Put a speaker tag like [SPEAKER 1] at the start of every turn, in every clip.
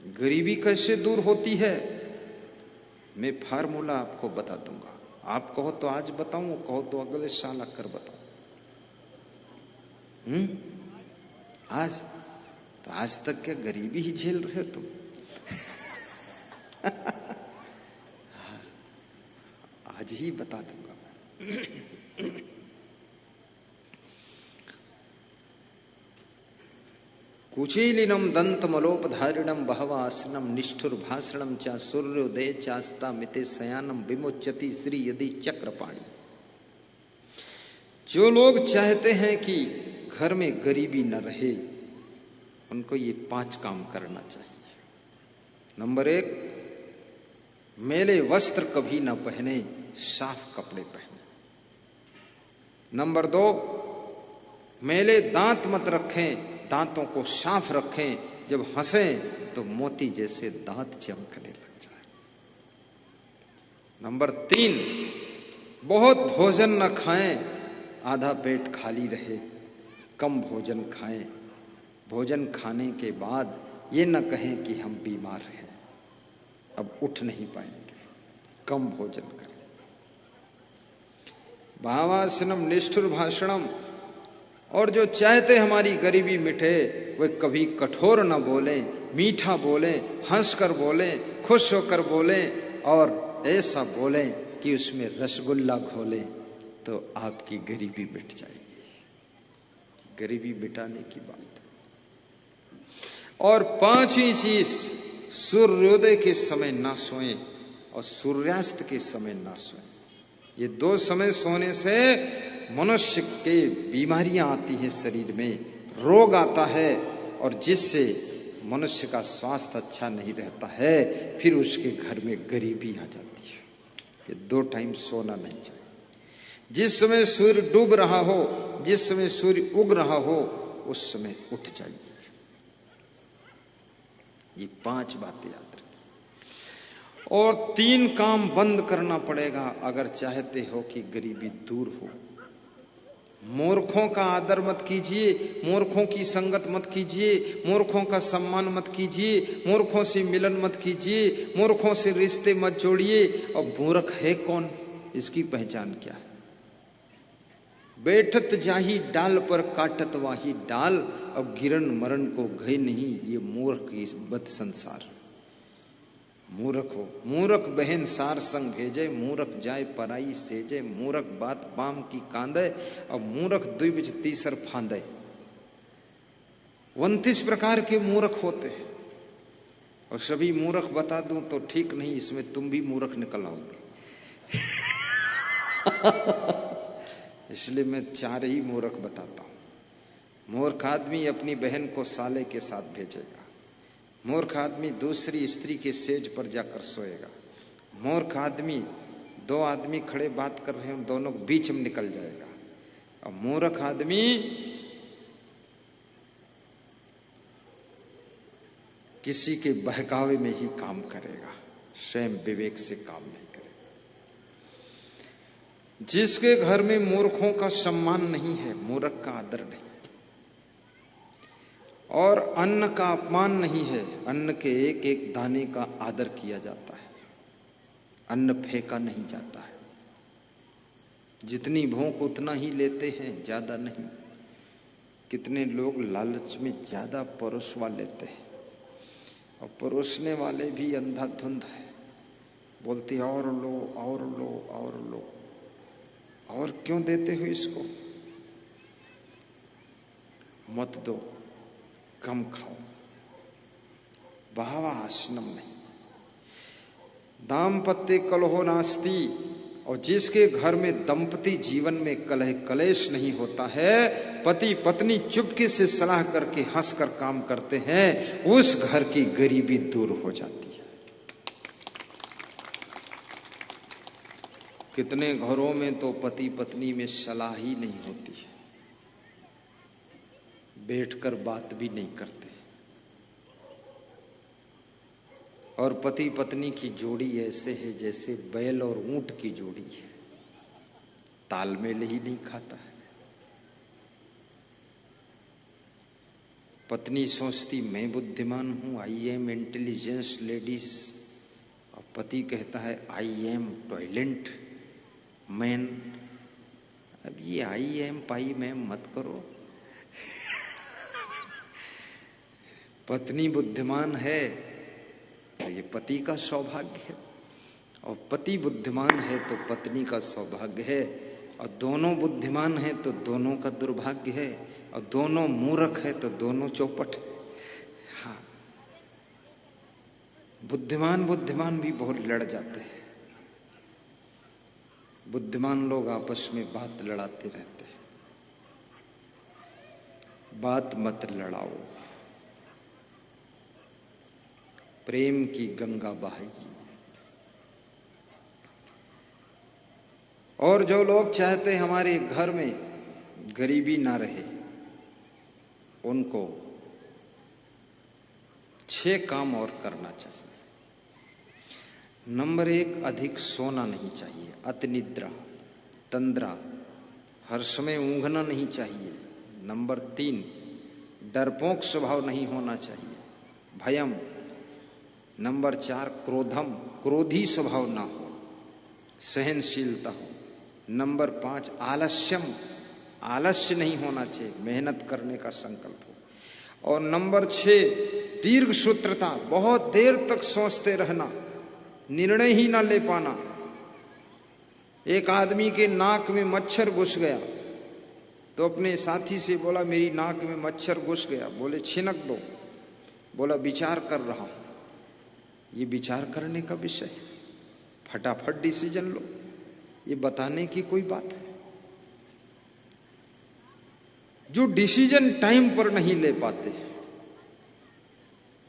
[SPEAKER 1] गरीबी कैसे दूर होती है, मैं फार्मूला आपको बता दूंगा। आप कहो तो आज बताऊं, कहो तो अगले साल आकर बताऊं। आज तो आज तक क्या गरीबी ही झेल रहे हो तुम? आज ही बता दूंगा मैं। कुचीलिनम दंतमलोपधारिणम बहवासनम निष्ठुर भाषणम चा सूर्योदय चास्ता मिते शयानम विमोच्यति श्री यदि चक्रपाणी। जो लोग चाहते हैं कि घर में गरीबी न रहे, उनको ये 5 काम करना चाहिए। नंबर 1, मैले वस्त्र कभी न पहने, साफ कपड़े पहने। नंबर 2, मैले दांत मत रखें, दांतों को साफ रखें, जब हंसें तो मोती जैसे दांत चमकने लग जाए। नंबर 3, बहुत भोजन न खाएं, आधा पेट खाली रहे, कम भोजन खाएं। भोजन खाने के बाद ये न कहें कि हम बीमार हैं, अब उठ नहीं पाएंगे, कम भोजन करें। भावासनम निष्ठुर भाषणम, और जो चाहते हमारी गरीबी मिटे, वे कभी कठोर न बोलें, मीठा बोलें, हंसकर बोलें, खुश होकर बोलें, और ऐसा बोलें कि उसमें रसगुल्ला घोलें, तो आपकी गरीबी मिट जाएगी। गरीबी मिटाने की बात। और 5वीं चीज, सूर्योदय के समय ना सोएं और सूर्यास्त के समय ना सोएं। ये 2 समय सोने से मनुष्य के बीमारियां आती हैं, शरीर में रोग आता है, और जिससे मनुष्य का स्वास्थ्य अच्छा नहीं रहता है, फिर उसके घर में गरीबी आ जाती है। ये 2 टाइम सोना नहीं चाहिए। जिस समय सूर्य डूब रहा हो, जिस समय सूर्य उग रहा हो, उस समय उठ जाइए। ये 5 बातें याद रखिए। और 3 काम बंद करना पड़ेगा अगर चाहते हो कि गरीबी दूर हो। मूर्खों का आदर मत कीजिए, मूर्खों की संगत मत कीजिए, मूर्खों का सम्मान मत कीजिए, मूर्खों से मिलन मत कीजिए, मूर्खों से रिश्ते मत जोड़िए। और मूर्ख है कौन, इसकी पहचान क्या है? बैठत जाही डाल पर काटत वाही डाल, अब गिरन मरण को गए नहीं, ये मूर्ख की बद संसार। मूर्ख हो, मूर्ख बहन सार संग भेजे, मूर्ख जाए पराई सेजे, मूर्ख बात बाम की कांदे, और मूर्ख द्विज तीसर फांदे। 29 प्रकार के मूर्ख होते हैं, और सभी मूर्ख बता दूं तो ठीक नहीं, इसमें तुम भी मूर्ख निकल आओगे। इसलिए मैं 4 ही मूर्ख बताता हूं। मूर्ख आदमी अपनी बहन को साले के साथ भेजेगा, मूर्ख आदमी दूसरी स्त्री के सेज पर जाकर सोएगा, मूर्ख आदमी 2 आदमी खड़े बात कर रहे हैं, दोनों बीच में निकल जाएगा, और मूर्ख आदमी किसी के बहकावे में ही काम करेगा, स्वयं विवेक से काम नहीं करेगा। जिसके घर में मूर्खों का सम्मान नहीं है, मूर्ख का आदर नहीं, और अन्न का अपमान नहीं है, अन्न के एक एक दाने का आदर किया जाता है, अन्न फेंका नहीं जाता है। जितनी भूख उतना ही लेते हैं, ज्यादा नहीं। कितने लोग लालच में ज्यादा परोसवा लेते हैं, और परोसने वाले भी अंधाधुंध है, बोलते और लो और लो और लो। और क्यों देते हो इसको? मत दो, कम खाओ। बहवासनम नहीं। दाम्पत्य कलहो नास्ति, और जिसके घर में दंपति जीवन में कलह कलेश नहीं होता है, पति पत्नी चुपके से सलाह करके हंसकर काम करते हैं, उस घर की गरीबी दूर हो जाती है। कितने घरों में तो पति पत्नी में सलाह ही नहीं होती है, बैठकर बात भी नहीं करते, और पति पत्नी की जोड़ी ऐसे है जैसे बैल और ऊंट की जोड़ी है, तालमेल ही नहीं खाता है। पत्नी सोचती मैं बुद्धिमान हूं, आई एम इंटेलिजेंस लेडीज, और पति कहता है आई एम टॉयलेंट मैन। अब ये आई एम पाई मैम मत करो। पत्नी बुद्धिमान है तो ये पति का सौभाग्य है, और पति बुद्धिमान है तो पत्नी का सौभाग्य है, और दोनों बुद्धिमान हैं तो दोनों का दुर्भाग्य है, और दोनों मूर्ख है तो दोनों चौपट है। हाँ, बुद्धिमान भी बहुत लड़ जाते हैं। बुद्धिमान लोग आपस में बात लड़ाते रहते हैं। बात मत लड़ाओ, प्रेम की गंगा बहाइए। और जो लोग चाहते हैं हमारे घर में गरीबी ना रहे, उनको 6 काम और करना चाहिए। नंबर 1, अधिक सोना नहीं चाहिए, अतिनिद्रा, तंद्रा, हर समय ऊँघना नहीं चाहिए। नंबर 3, डरपोक स्वभाव नहीं होना चाहिए, भयम। नंबर 4, क्रोधम, क्रोधी स्वभाव ना हो, सहनशीलता हो। नंबर 5, आलस्यम, आलस्य नहीं होना चाहिए, मेहनत करने का संकल्प हो। और नंबर 6, दीर्घ सूत्रता, बहुत देर तक सोचते रहना, निर्णय ही ना ले पाना। एक आदमी के नाक में मच्छर घुस गया तो अपने साथी से बोला मेरी नाक में मच्छर घुस गया, बोले छिनक दो, बोला विचार कर रहा हूं। ये विचार करने का विषय है, फटाफट डिसीजन लो, ये बताने की कोई बात है। जो डिसीजन टाइम पर नहीं ले पाते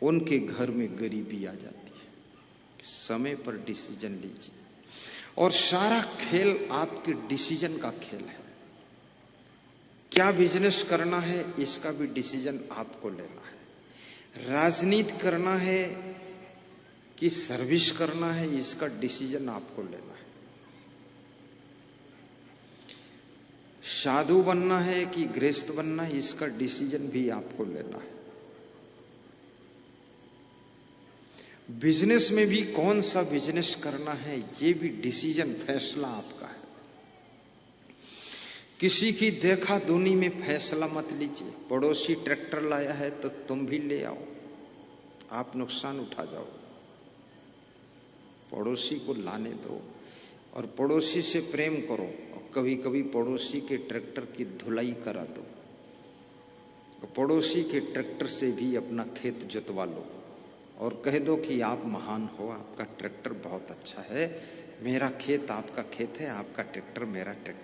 [SPEAKER 1] उनके घर में गरीबी आ जाती है। समय पर डिसीजन लीजिए, और सारा खेल आपके डिसीजन का खेल है। क्या बिजनेस करना है इसका भी डिसीजन आपको लेना है। राजनीति करना है कि सर्विस करना है इसका डिसीजन आपको लेना है। साधु बनना है कि गृहस्थ बनना है इसका डिसीजन भी आपको लेना है। बिजनेस में भी कौन सा बिजनेस करना है ये भी डिसीजन, फैसला आपका है। किसी की देखा दुनी में फैसला मत लीजिए। पड़ोसी ट्रैक्टर लाया है तो तुम भी ले आओ, आप नुकसान उठा जाओ। पड़ोसी को लाने दो और पड़ोसी से प्रेम करो, और कभी कभी पड़ोसी के ट्रैक्टर की धुलाई करा दो, और पड़ोसी के ट्रैक्टर से भी अपना खेत जोतवा लो, और कह दो कि आप महान हो, आपका ट्रैक्टर बहुत अच्छा है, मेरा खेत आपका खेत है, आपका ट्रैक्टर मेरा ट्रैक्टर।